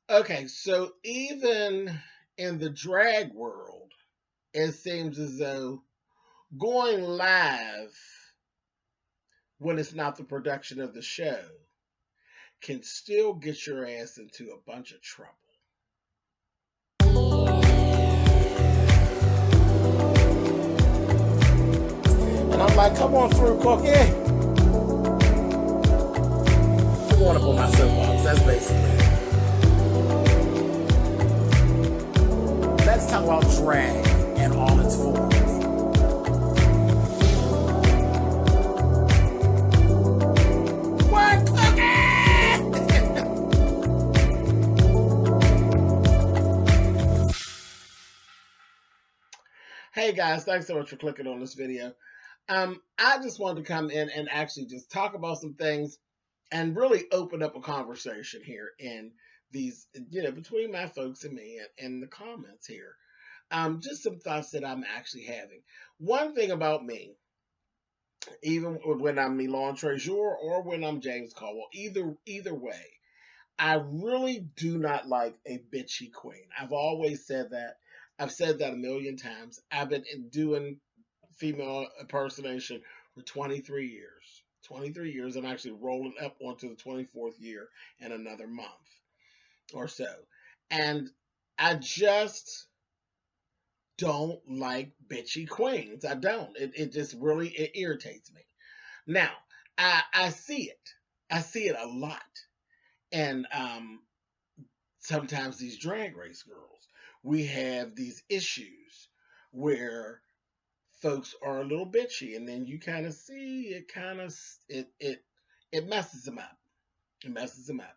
Okay, so even in the drag world, it seems as though going live when it's not the production of the show can still get your ass into a bunch of trouble. And I'm like, come on through, Cookie. I'm going up on my soapbox. That's basically it. Let's talk about drag and all its forms. What, Hey guys, thanks so much for clicking on this video. I just wanted to come in and actually just talk about some things and really open up a conversation here in these, between my folks and me and in the comments here. Just some thoughts that I'm actually having. One thing about me, even when I'm Milan Treasure or when I'm James Colwell, either way, I really do not like a bitchy queen. I've always said that. I've said that a million times. I've been doing female impersonation for 23 years. 23 years. I'm actually rolling up onto the 24th year in another month or so. And I just don't like bitchy queens. I don't. It just really it irritates me. Now, I see it. I see it a lot. And sometimes these drag race girls, we have these issues where folks are a little bitchy, and then you kind of see it. It messes them up. It messes them up.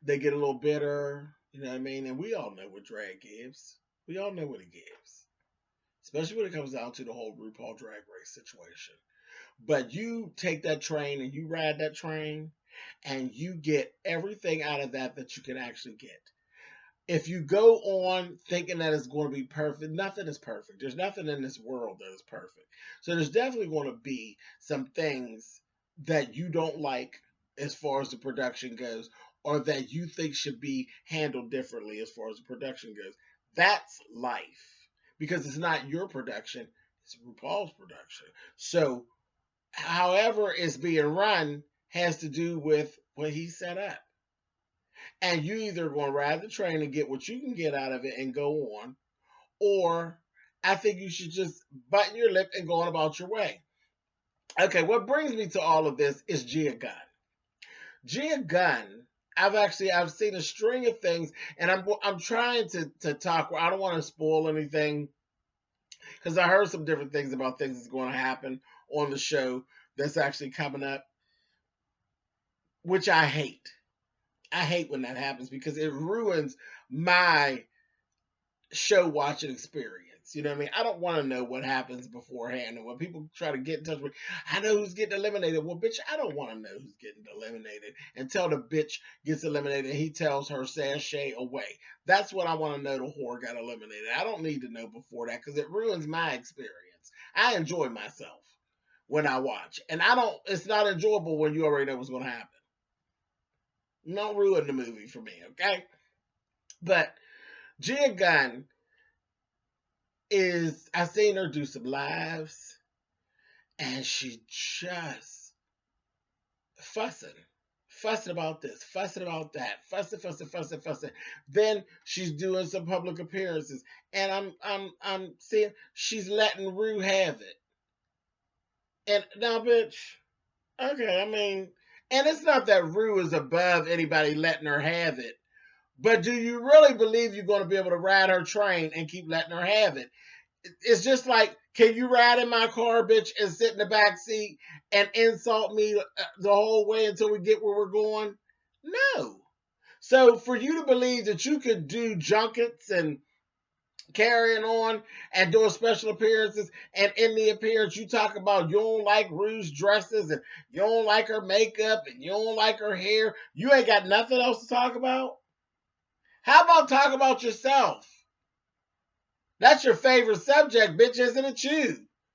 They get a little bitter. You know what I mean? And we all know what drag gives. We all know what it gives, especially when it comes down to the whole RuPaul drag race situation. But you take that train and you ride that train, and you get everything out of that you can actually get. If you go on thinking that it's going to be perfect, nothing is perfect. There's nothing in this world that is perfect. So there's definitely going to be some things that you don't like as far as the production goes, or that you think should be handled differently as far as the production goes. That's life because it's not your production, it's RuPaul's production. So, however it's being run has to do with what he set up. And you either going to ride the train and get what you can get out of it and go on, or I think you should just button your lip and go on about your way. Okay, what brings me to all of this is Gia Gunn. Gia Gunn, I've seen a string of things, and I'm trying to talk. I don't want to spoil anything because I heard some different things about things that's going to happen on the show that's actually coming up, which I hate. I hate when that happens because it ruins my show watching experience. You know what I mean? I don't want to know what happens beforehand. And when people try to get in touch with me, I know who's getting eliminated. Well, bitch, I don't want to know who's getting eliminated until the bitch gets eliminated and he tells her sashay away. That's what I want to know. The whore got eliminated. I don't need to know before that because it ruins my experience. I enjoy myself when I watch, and I don't. It's not enjoyable when you already know what's going to happen. Don't ruin the movie for me, okay? But Gia Gunn is I seen her do some lives and she just fussing. Fussing about this, fussing about that, fussing. Then she's doing some public appearances, and I'm seeing she's letting Rue have it. And now, bitch, okay, I mean, and it's not that Rue is above anybody letting her have it, but do you really believe you're going to be able to ride her train and keep letting her have it? It's just like, can you ride in my car, bitch, and sit in the back seat and insult me the whole way until we get where we're going? No. So for you to believe that you could do junkets and carrying on and doing special appearances, and in the appearance you talk about you don't like Rue's dresses and you don't like her makeup and you don't like her hair, you ain't got nothing else to talk about? How about talk about yourself? That's your favorite subject, bitch, isn't it?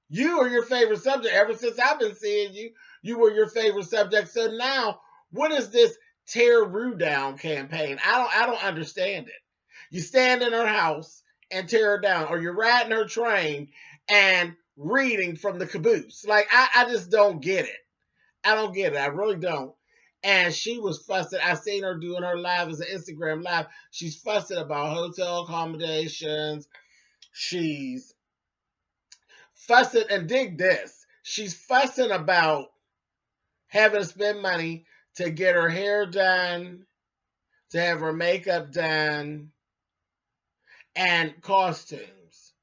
You are your favorite subject. Ever since I've been seeing you, you were your favorite subject. So now, what is this tear Rue down campaign. I don't understand it. You stand in her house and tear her down, or you're riding her train and reading from the caboose. Like I just don't get it. I don't get it. I really don't. And she was fussing. I seen her doing her live as an Instagram live. She's fussing about hotel accommodations. She's fussing, and dig this. She's fussing about having to spend money to get her hair done, to have her makeup done, and costumes.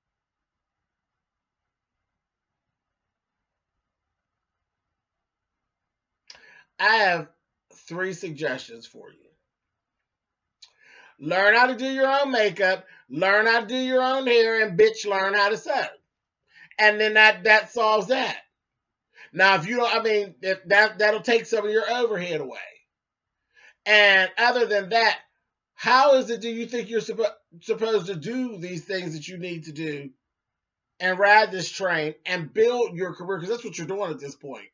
I have three suggestions for you. Learn how to do your own makeup, learn how to do your own hair, and bitch, learn how to sew. And then that solves that. Now, if you don't, I mean, that'll take some of your overhead away. And other than that, how is it do you think you're supposed to do these things that you need to do and ride this train and build your career? Because that's what you're doing at this point.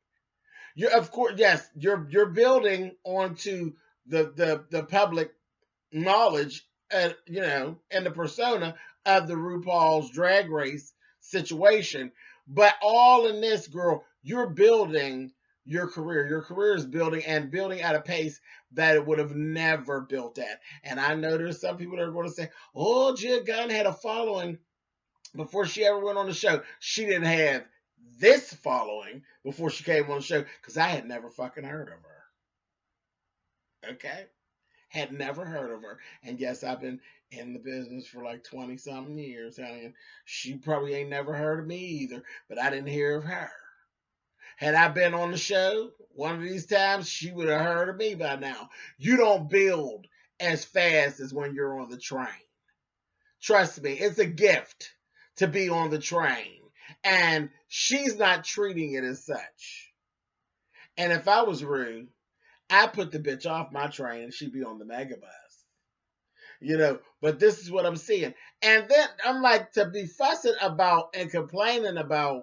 You're, of course, yes, you're building onto the public knowledge, and and the persona of the RuPaul's Drag Race situation. But all in this, girl, you're building your career. Your career is building, and building at a pace that it would have never built at. And I know there's some people that are going to say, "Oh, Gia Gunn had a following before she ever went on the show." She didn't have this following before she came on the show, because I had never fucking heard of her. Okay? Had never heard of her. And yes, I've been in the business for like 20 something years, honey, and she probably ain't never heard of me either, but I didn't hear of her. Had I been on the show one of these times, she would have heard of me by now. You don't build as fast as when you're on the train. Trust me, it's a gift to be on the train. And she's not treating it as such. And if I was rude, I put the bitch off my train and she'd be on the megabus. But this is what I'm seeing. And then I'm like, to be fussing about and complaining about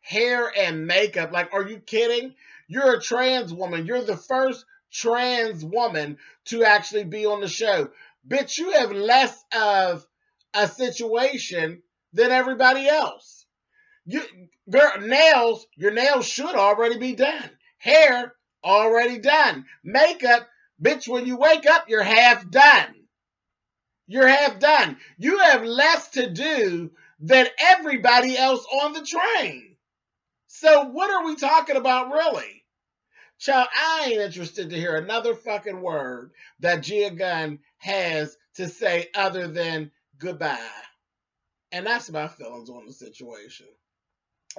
hair and makeup. Like, are you kidding? You're a trans woman. You're the first trans woman to actually be on the show. Bitch, you have less of a situation than everybody else. Your nails should already be done. Hair, already done. Makeup, bitch, when you wake up, you're half done. You're half done. You have less to do than everybody else on the train. So what are we talking about, really? Child, I ain't interested to hear another fucking word that Gia Gunn has to say other than goodbye. And that's my feelings on the situation.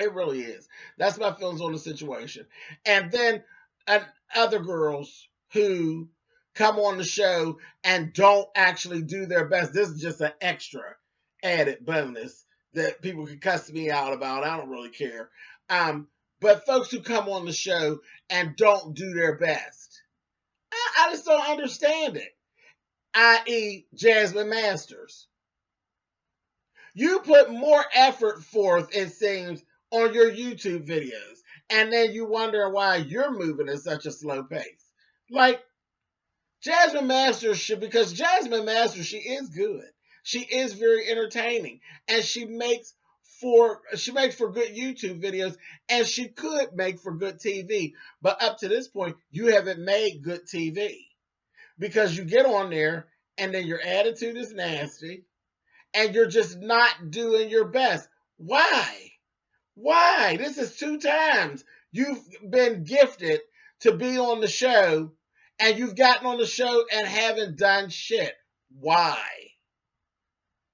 It really is. That's my feelings on the situation. And then other girls who come on the show and don't actually do their best. This is just an extra added bonus that people can cuss me out about. I don't really care. But folks who come on the show and don't do their best, I just don't understand it. I.e., Jasmine Masters. You put more effort forth, it seems, on your YouTube videos, and then you wonder why you're moving at such a slow pace. Like, Jasmine Masters because Jasmine Masters, she is good. She is very entertaining, and she makes for good YouTube videos, and she could make for good TV. But up to this point, you haven't made good TV, because you get on there and then your attitude is nasty and you're just not doing your best. Why? Why? This is 2 times you've been gifted to be on the show, and you've gotten on the show and haven't done shit. Why?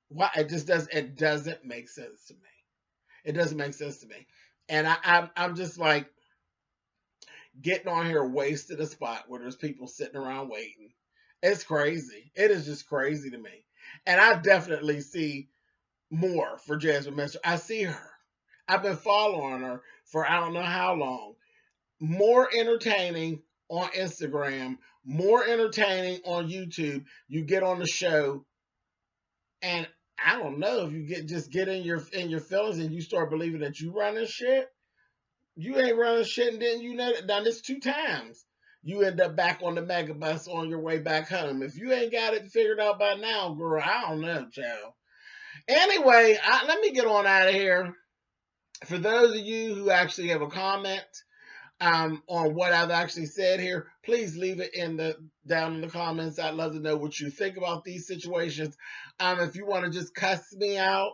Why? It doesn't make sense to me. It doesn't make sense to me. And I'm just like, getting on here wasted a spot where there's people sitting around waiting. It's crazy. It is just crazy to me. And I definitely see more for Jasmine Mester. I see her. I've been following her for I don't know how long. More entertaining on Instagram, more entertaining on YouTube. You get on the show, and I don't know if you get in your feelings and you start believing that you running shit. You ain't running shit, and then you know that done this 2 times. you end up back on the megabus on your way back home. If you ain't got it figured out by now, girl, I don't know, child. Anyway, let me get on out of here. For those of you who actually have a comment on what I've actually said here, please leave it down in the comments. I'd love to know what you think about these situations. If you want to just cuss me out,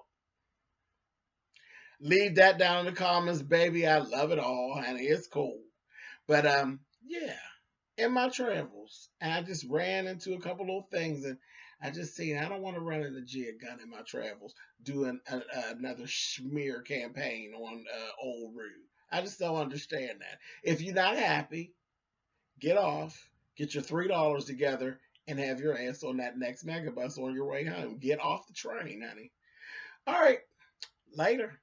leave that down in the comments, baby. I love it all, honey. It's cool. But yeah, in my travels, and I just ran into a couple little things, and I just seen I don't want to run into Gia Gunn in my travels doing another smear campaign on old Rue. I just don't understand that. If you're not happy, get off, get your $3 together, and have your ass on that next megabus on your way home. Get off the train, honey. All right, later.